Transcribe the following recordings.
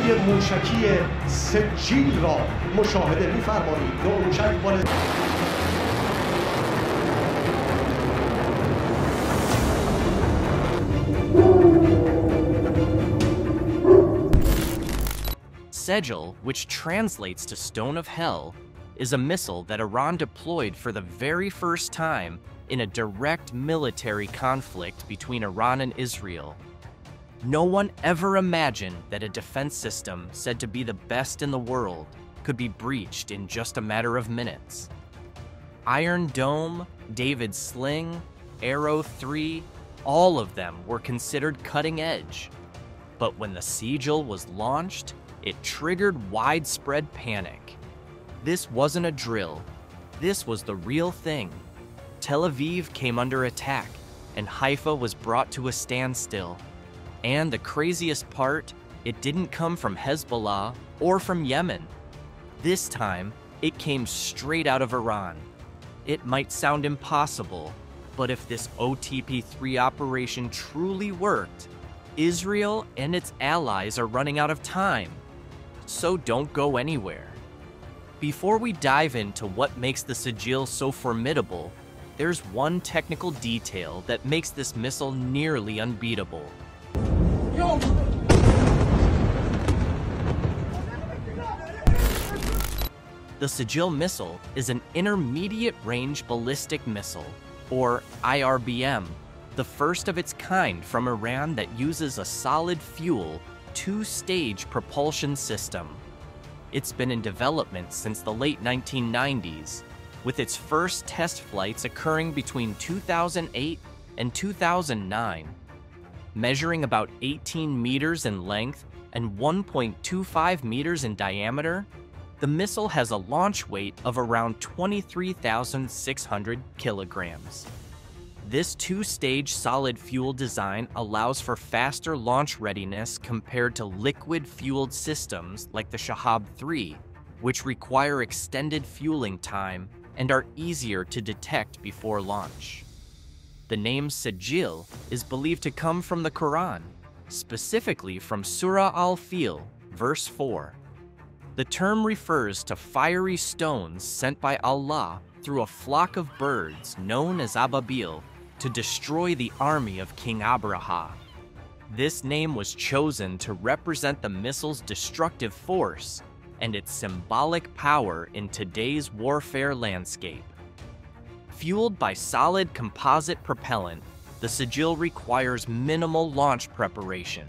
نیروی موشکی سجیل را مشاهده می‌فرمایید. نوع موشک مال Sejil, which translates to Stone of Hell, is a missile that Iran deployed for the very first time in a direct military conflict between Iran and Israel. No one ever imagined that a defense system said to be the best in the world could be breached in just a matter of minutes. Iron Dome, David's Sling, Arrow 3, all of them were considered cutting edge. But when the Sejil was launched, it triggered widespread panic. This wasn't a drill. This was the real thing. Tel Aviv came under attack, and Haifa was brought to a standstill. And the craziest part, it didn't come from Hezbollah or from Yemen. This time, it came straight out of Iran. It might sound impossible, but if this OTP-3 operation truly worked, Israel and its allies are running out of time. So don't go anywhere. Before we dive into what makes the Sejil so formidable, there's one technical detail that makes this missile nearly unbeatable. The Sejil missile is an intermediate-range ballistic missile, or IRBM, the first of its kind from Iran that uses a solid-fuel, two-stage propulsion system. It's been in development since the late 1990s, with its first test flights occurring between 2008 and 2009. Measuring about 18 meters in length and 1.25 meters in diameter, the missile has a launch weight of around 23,600 kilograms. This two-stage solid fuel design allows for faster launch readiness compared to liquid-fueled systems like the Shahab 3, which require extended fueling time and are easier to detect before launch. The name Sejil is believed to come from the Quran, specifically from Surah Al-Fil, verse 4. The term refers to fiery stones sent by Allah through a flock of birds known as Ababil to destroy the army of King Abraha. This name was chosen to represent the missile's destructive force and its symbolic power in today's warfare landscape. Fueled by solid composite propellant, the Sejil requires minimal launch preparation.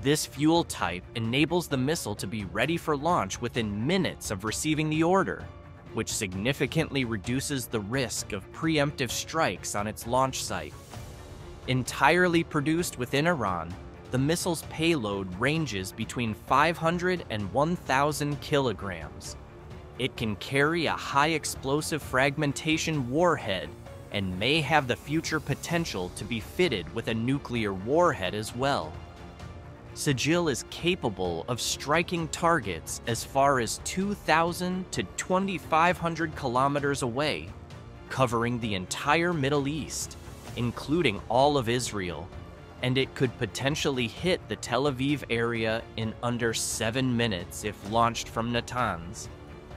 This fuel type enables the missile to be ready for launch within minutes of receiving the order, which significantly reduces the risk of preemptive strikes on its launch site. Entirely produced within Iran, the missile's payload ranges between 500 and 1,000 kilograms. It can carry a high explosive fragmentation warhead and may have the future potential to be fitted with a nuclear warhead as well. Sejil is capable of striking targets as far as 2,000 to 2,500 kilometers away, covering the entire Middle East, including all of Israel, and it could potentially hit the Tel Aviv area in under 7 minutes if launched from Natanz.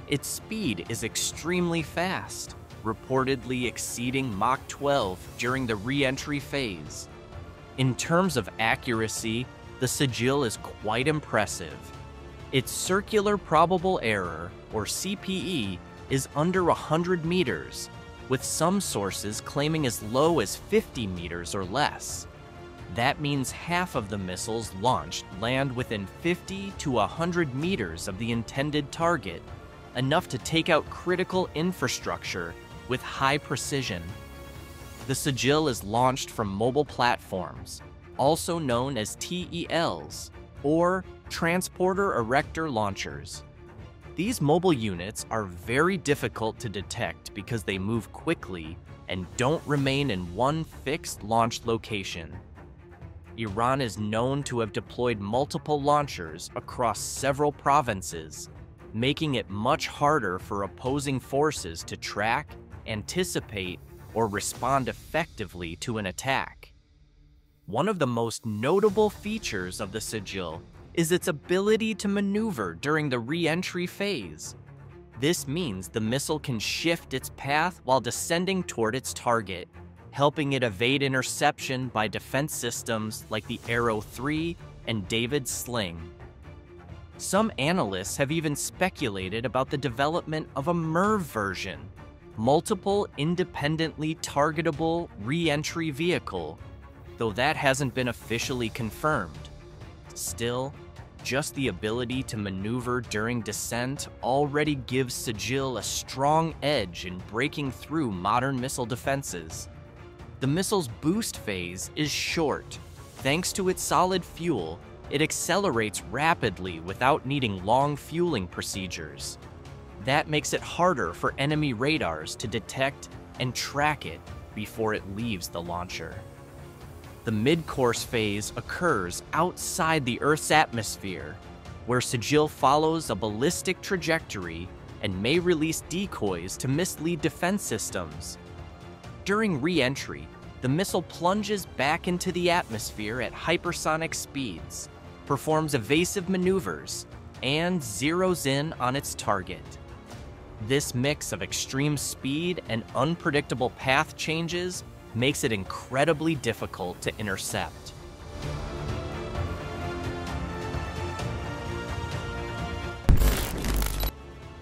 Its speed is extremely fast, reportedly exceeding Mach 12 during the re-entry phase. In terms of accuracy, the Sejil is quite impressive. Its circular probable error, or CPE, is under 100 meters, with some sources claiming as low as 50 meters or less. That means half of the missiles launched land within 50 to 100 meters of the intended target, enough to take out critical infrastructure with high precision. The Sejil is launched from mobile platforms, also known as TELs, or Transporter Erector Launchers. These mobile units are very difficult to detect because they move quickly and don't remain in one fixed launch location. Iran is known to have deployed multiple launchers across several provinces, making it much harder for opposing forces to track, anticipate, or respond effectively to an attack. One of the most notable features of the Sejil is its ability to maneuver during the re-entry phase. This means the missile can shift its path while descending toward its target, helping it evade interception by defense systems like the Arrow 3 and David's Sling. Some analysts have even speculated about the development of a MIRV version, Multiple Independently Targetable Re-Entry Vehicle, though that hasn't been officially confirmed. Still, just the ability to maneuver during descent already gives Sigil a strong edge in breaking through modern missile defenses. The missile's boost phase is short. Thanks to its solid fuel, it accelerates rapidly without needing long fueling procedures. That makes it harder for enemy radars to detect and track it before it leaves the launcher. The mid-course phase occurs outside the Earth's atmosphere, where Sigil follows a ballistic trajectory and may release decoys to mislead defense systems. During re-entry, the missile plunges back into the atmosphere at hypersonic speeds, performs evasive maneuvers, and zeroes in on its target. This mix of extreme speed and unpredictable path changes makes it incredibly difficult to intercept.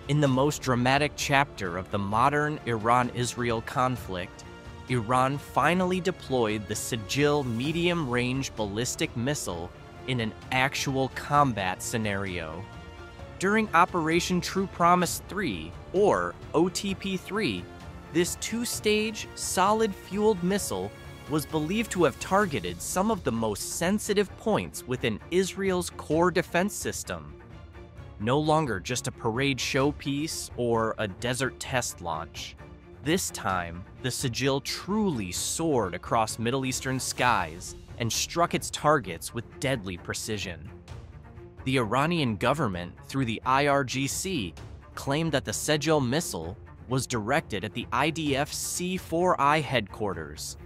In the most dramatic chapter of the modern Iran-Israel conflict, Iran finally deployed the Sigil medium-range ballistic missile in an actual combat scenario. During Operation True Promise 3, or OTP-3, this two-stage, solid-fueled missile was believed to have targeted some of the most sensitive points within Israel's core defense system. No longer just a parade showpiece or a desert test launch. This time, the Sigil truly soared across Middle Eastern skies and struck its targets with deadly precision. The Iranian government, through the IRGC, claimed that the Sigil missile was directed at the IDF C4I headquarters,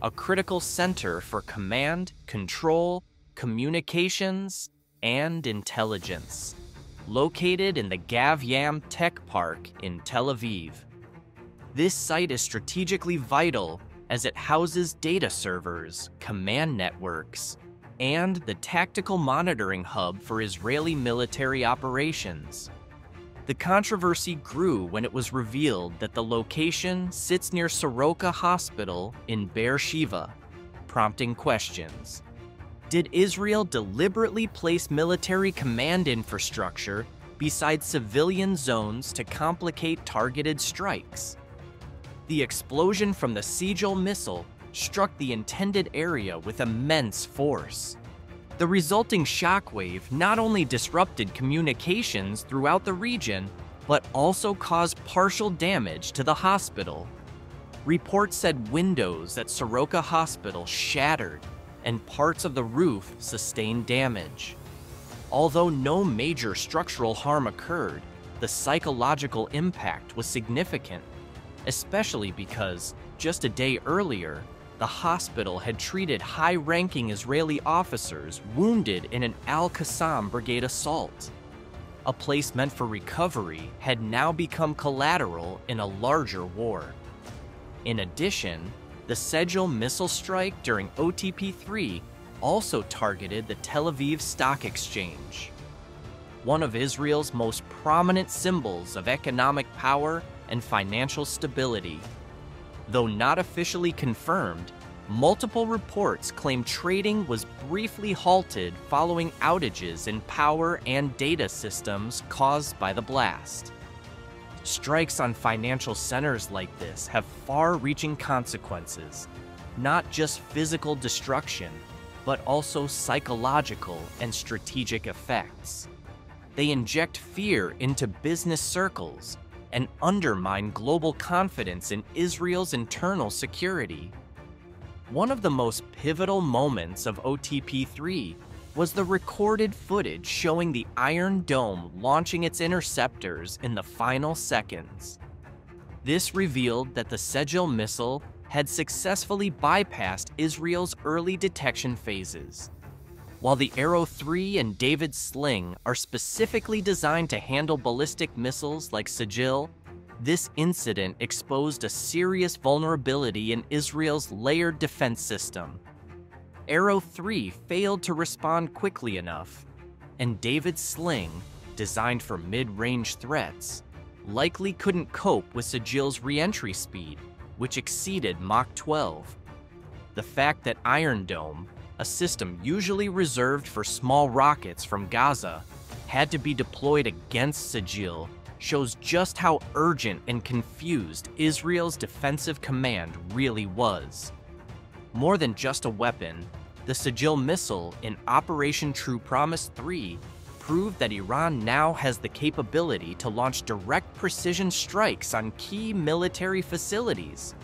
a critical center for command, control, communications, and intelligence, located in the Gav-Yam Tech Park in Tel Aviv. This site is strategically vital as it houses data servers, command networks, and the tactical monitoring hub for Israeli military operations. The controversy grew when it was revealed that the location sits near Soroka Hospital in Beersheba, prompting questions. Did Israel deliberately place military command infrastructure beside civilian zones to complicate targeted strikes? The explosion from the Sigil missile struck the intended area with immense force. The resulting shockwave not only disrupted communications throughout the region, but also caused partial damage to the hospital. Reports said windows at Soroka Hospital shattered and parts of the roof sustained damage. Although no major structural harm occurred, the psychological impact was significant, especially because just a day earlier, the hospital had treated high-ranking Israeli officers wounded in an Al-Qassam brigade assault. A place meant for recovery had now become collateral in a larger war. In addition, the Sigil missile strike during OTP-3 also targeted the Tel Aviv Stock Exchange, one of Israel's most prominent symbols of economic power and financial stability. Though not officially confirmed, multiple reports claim trading was briefly halted following outages in power and data systems caused by the blast. Strikes on financial centers like this have far-reaching consequences, not just physical destruction, but also psychological and strategic effects. They inject fear into business circles and undermine global confidence in Israel's internal security. One of the most pivotal moments of OTP-3 was the recorded footage showing the Iron Dome launching its interceptors in the final seconds. This revealed that the Sigil missile had successfully bypassed Israel's early detection phases. While the Arrow 3 and David's Sling are specifically designed to handle ballistic missiles like Sigil, this incident exposed a serious vulnerability in Israel's layered defense system. Arrow 3 failed to respond quickly enough, and David's Sling, designed for mid-range threats, likely couldn't cope with Sigil's re-entry speed, which exceeded Mach 12. The fact that Iron Dome, a system usually reserved for small rockets from Gaza, had to be deployed against Sigil shows just how urgent and confused Israel's defensive command really was. More than just a weapon, the Sigil missile in Operation True Promise 3 proved that Iran now has the capability to launch direct precision strikes on key military facilities,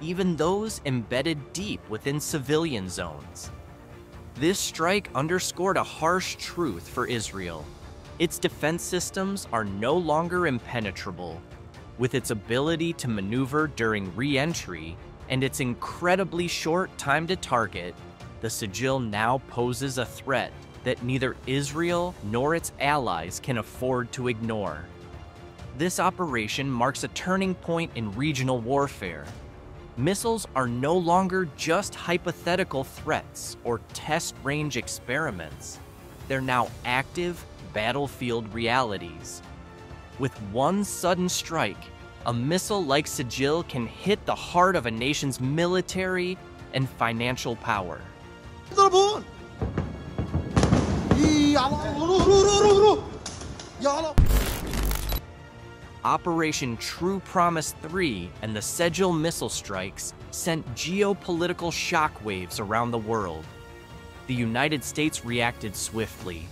even those embedded deep within civilian zones. This strike underscored a harsh truth for Israel. Its defense systems are no longer impenetrable. With its ability to maneuver during re-entry and its incredibly short time to target, the Sigil now poses a threat that neither Israel nor its allies can afford to ignore. This operation marks a turning point in regional warfare. Missiles are no longer just hypothetical threats or test range experiments. They're now active battlefield realities. With one sudden strike, a missile like Sigil can hit the heart of a nation's military and financial power. Operation True Promise 3 and the Sigil missile strikes sent geopolitical shockwaves around the world. The United States reacted swiftly.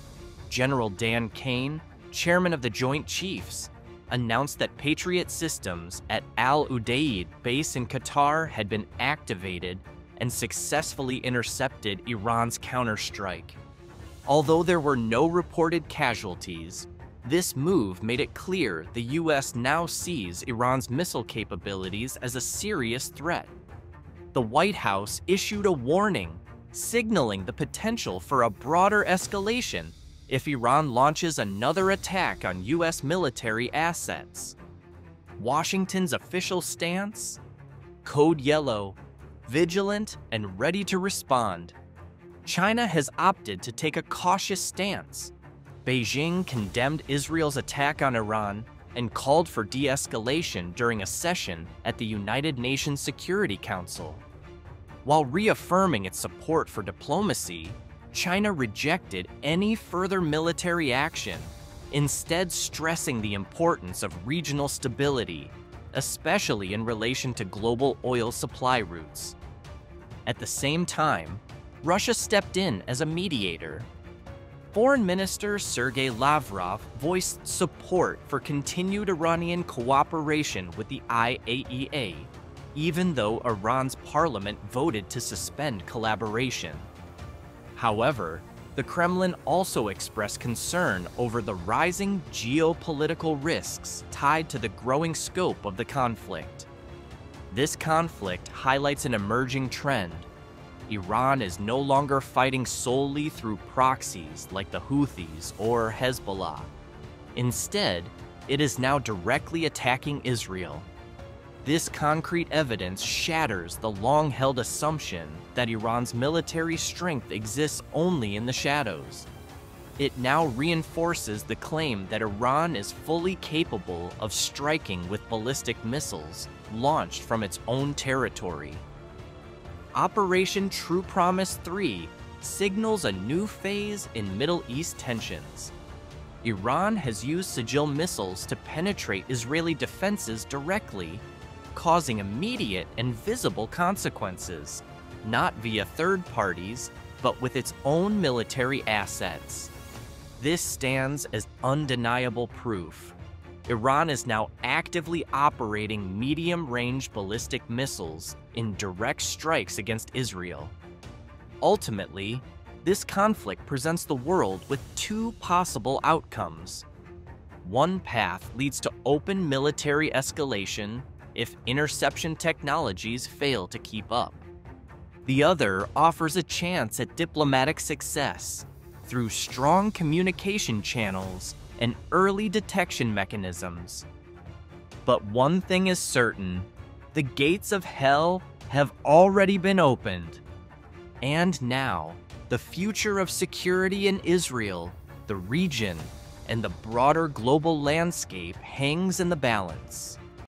General Dan Kane, chairman of the Joint Chiefs, announced that Patriot systems at Al Udeid base in Qatar had been activated and successfully intercepted Iran's counterstrike. Although there were no reported casualties, this move made it clear the US now sees Iran's missile capabilities as a serious threat. The White House issued a warning, signaling the potential for a broader escalation if Iran launches another attack on US military assets. Washington's official stance? Code Yellow, vigilant and ready to respond. China has opted to take a cautious stance. Beijing condemned Israel's attack on Iran and called for de-escalation during a session at the United Nations Security Council. While reaffirming its support for diplomacy, China rejected any further military action, instead stressing the importance of regional stability, especially in relation to global oil supply routes. At the same time, Russia stepped in as a mediator. Foreign Minister Sergei Lavrov voiced support for continued Iranian cooperation with the IAEA, even though Iran's parliament voted to suspend collaboration. However, the Kremlin also expressed concern over the rising geopolitical risks tied to the growing scope of the conflict. This conflict highlights an emerging trend. Iran is no longer fighting solely through proxies like the Houthis or Hezbollah. Instead, it is now directly attacking Israel. This concrete evidence shatters the long-held assumption that Iran's military strength exists only in the shadows. It now reinforces the claim that Iran is fully capable of striking with ballistic missiles launched from its own territory. Operation True Promise 3 signals a new phase in Middle East tensions. Iran has used Sigil missiles to penetrate Israeli defenses directly, causing immediate and visible consequences, not via third parties, but with its own military assets. This stands as undeniable proof. Iran is now actively operating medium-range ballistic missiles in direct strikes against Israel. Ultimately, this conflict presents the world with two possible outcomes. One path leads to open military escalation if interception technologies fail to keep up. The other offers a chance at diplomatic success through strong communication channels and early detection mechanisms. But one thing is certain: the gates of hell have already been opened. And now, the future of security in Israel, the region, and the broader global landscape hangs in the balance.